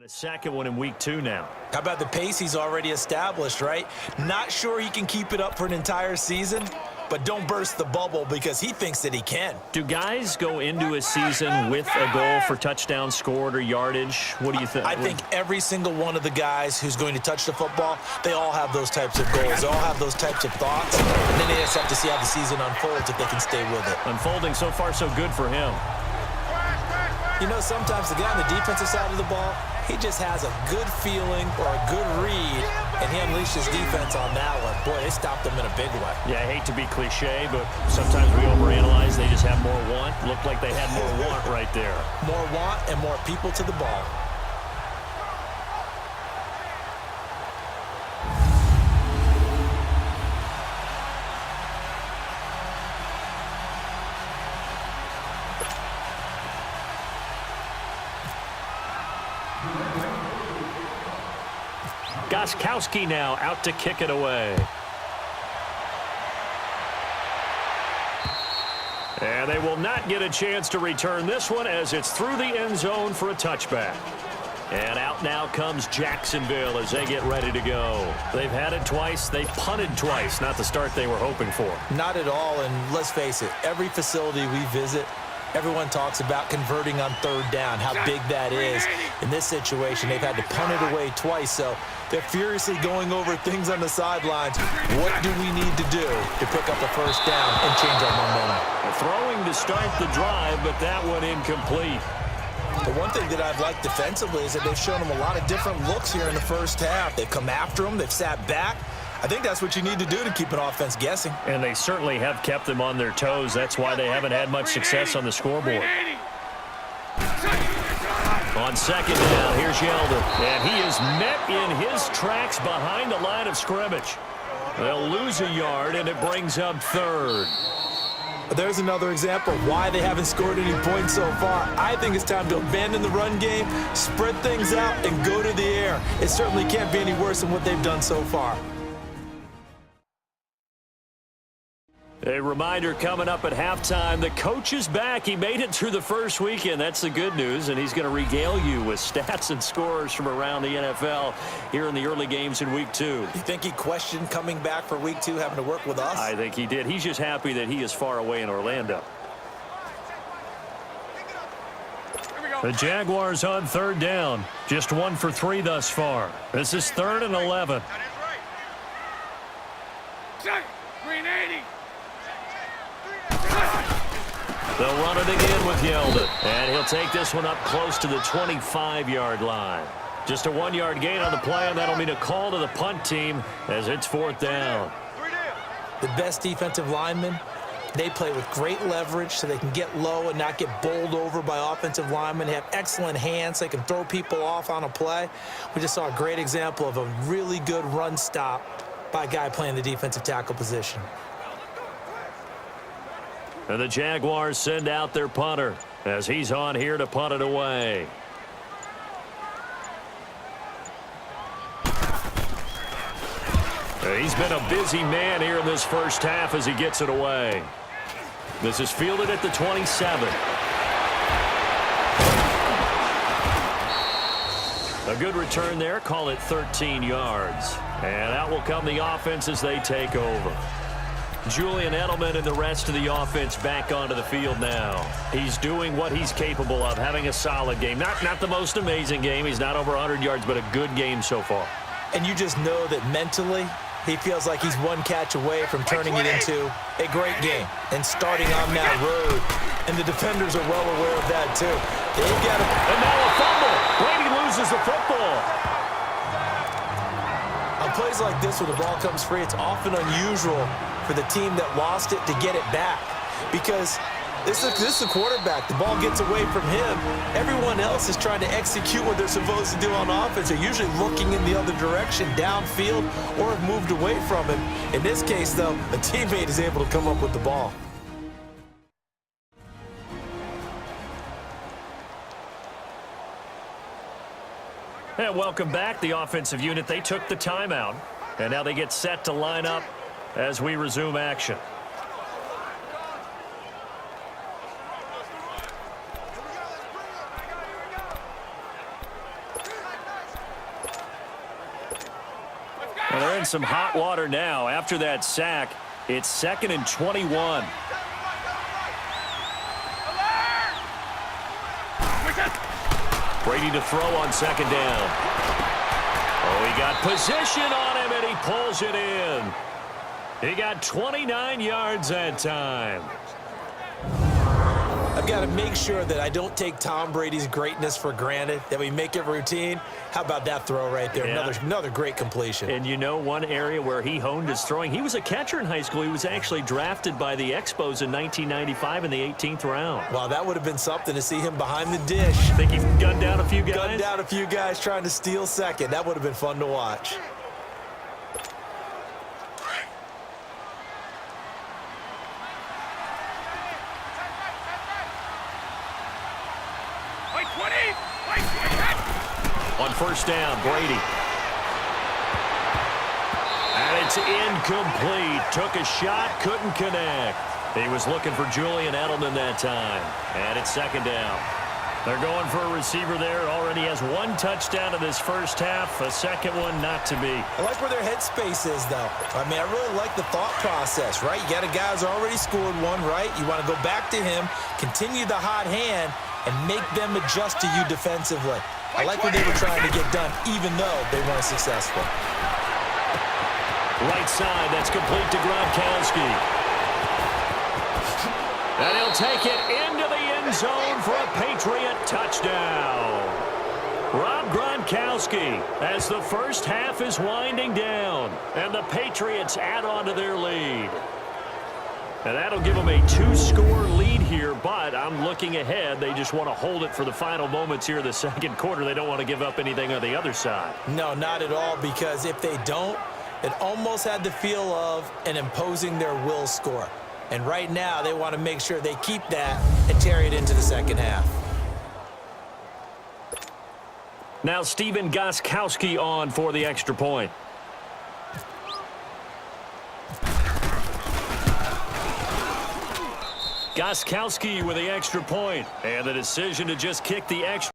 A second one in week 2 now. How about the pace he's already established, right? Not sure he can keep it up for an entire season, but don't burst the bubble because he thinks that he can. Do guys go into a season with a goal for touchdowns scored or yardage? What do you think? I think every single one of the guys who's going to touch the football, they all have those types of goals. They all have those types of thoughts, and then they just have to see how the season unfolds if they can stay with it. Unfolding so far so good for him. You know, sometimes the guy on the defensive side of the ball, he just has a good feeling or a good read, and he unleashed his defense on that one. Boy, they stopped him in a big way. Yeah, I hate to be cliche, but sometimes we overanalyze. They just have more want. Looked like they had more want right there. More want and more people to the ball. Gostkowski now out to kick it away. And they will not get a chance to return this one as it's through the end zone for a touchback. And out now comes Jacksonville as they get ready to go. They've had it twice. They punted twice. Not the start they were hoping for. Not at all, and let's face it, every facility we visit, everyone talks about converting on third down, how big that is. In this situation, they've had to punt it away twice, so they're furiously going over things on the sidelines. What do we need to do to pick up a first down and change our momentum? Throwing to start the drive, but that one incomplete. The one thing that I've liked defensively is that they've shown them a lot of different looks here in the first half. They've come after them. They've sat back. I think that's what you need to do to keep an offense guessing. And they certainly have kept them on their toes. That's why they haven't had much success on the scoreboard. On second down, here's Yeldon. And he is met in his tracks behind the line of scrimmage. They'll lose a yard, and it brings up third. There's another example of why they haven't scored any points so far. I think it's time to abandon the run game, spread things out, and go to the air. It certainly can't be any worse than what they've done so far. A reminder coming up at halftime, the coach is back. He made it through the first weekend. That's the good news, and he's going to regale you with stats and scores from around the NFL here in the early games in week 2. You think he questioned coming back for week 2, having to work with us? I think he did. He's just happy that he is far away in Orlando. The Jaguars on third down. Just 1 for 3 thus far. This is 3rd and 11. Green 80. They'll run it again with Yeldon. And he'll take this one up close to the 25-yard line. Just a 1-yard gain on the play, and that'll mean a call to the punt team as it's 4th down. The best defensive linemen, they play with great leverage so they can get low and not get bowled over by offensive linemen. They have excellent hands. They can throw people off on a play. We just saw a great example of a really good run stop by a guy playing the defensive tackle position. And the Jaguars send out their punter as he's on here to punt it away. He's been a busy man here in this first half as he gets it away. This is fielded at the 27. A good return there. Call it 13 yards. And out will come the offense as they take over. Julian Edelman and the rest of the offense back onto the field now. He's doing what he's capable of, having a solid game. Not the most amazing game. He's not over 100 yards, but a good game so far. And you just know that mentally, he feels like he's one catch away from turning it into a great game and starting on that road. And the defenders are well aware of that, too. They've got to... And now a fumble. Brady loses the football. On plays like this where the ball comes free, it's often unusual for the team that lost it to get it back. Because this is the quarterback. The ball gets away from him. Everyone else is trying to execute what they're supposed to do on offense. They're usually looking in the other direction, downfield, or have moved away from him. In this case, though, a teammate is able to come up with the ball. And welcome back, the offensive unit. They took the timeout, and now they get set to line up as we resume action. they're in some hot water now. After that sack, it's 2nd and 21. Brady to throw on 2nd down. Oh, he got position on him, and he pulls it in. He got 29 yards that time. I've got to make sure that I don't take Tom Brady's greatness for granted, that we make it routine. How about that throw right there? Yeah. Another great completion. And you know one area where he honed his throwing? He was a catcher in high school. He was actually drafted by the Expos in 1995 in the 18th round. Wow, that would have been something to see him behind the dish. Think he gunned down a few guys? Gunned down a few guys trying to steal second. That would have been fun to watch. On 1st down, Brady. And it's incomplete. Took a shot, couldn't connect. He was looking for Julian Edelman that time. And it's 2nd down. They're going for a receiver there. Already has 1 touchdown in this first half. A second one not to be. I like where their headspace is, though. I mean, I really like the thought process, right? You got a guy who's already scored one, right? You want to go back to him, continue the hot hand, and make them adjust to you defensively. I like what they were trying to get done, even though they weren't successful. Right side, that's complete to Gronkowski. And he'll take it into the end zone for a Patriot touchdown. Rob Gronkowski, as the first half is winding down, and the Patriots add on to their lead. And that'll give them a 2-score lead here, but I'm looking ahead. They just want to hold it for the final moments here in the second quarter. They don't want to give up anything on the other side. No, not at all, because if they don't, it almost had the feel of an imposing their will score. And right now, they want to make sure they keep that and carry it into the second half. Now Stephen Gostkowski on for the extra point. Gostkowski with the extra point, and the decision to just kick the extra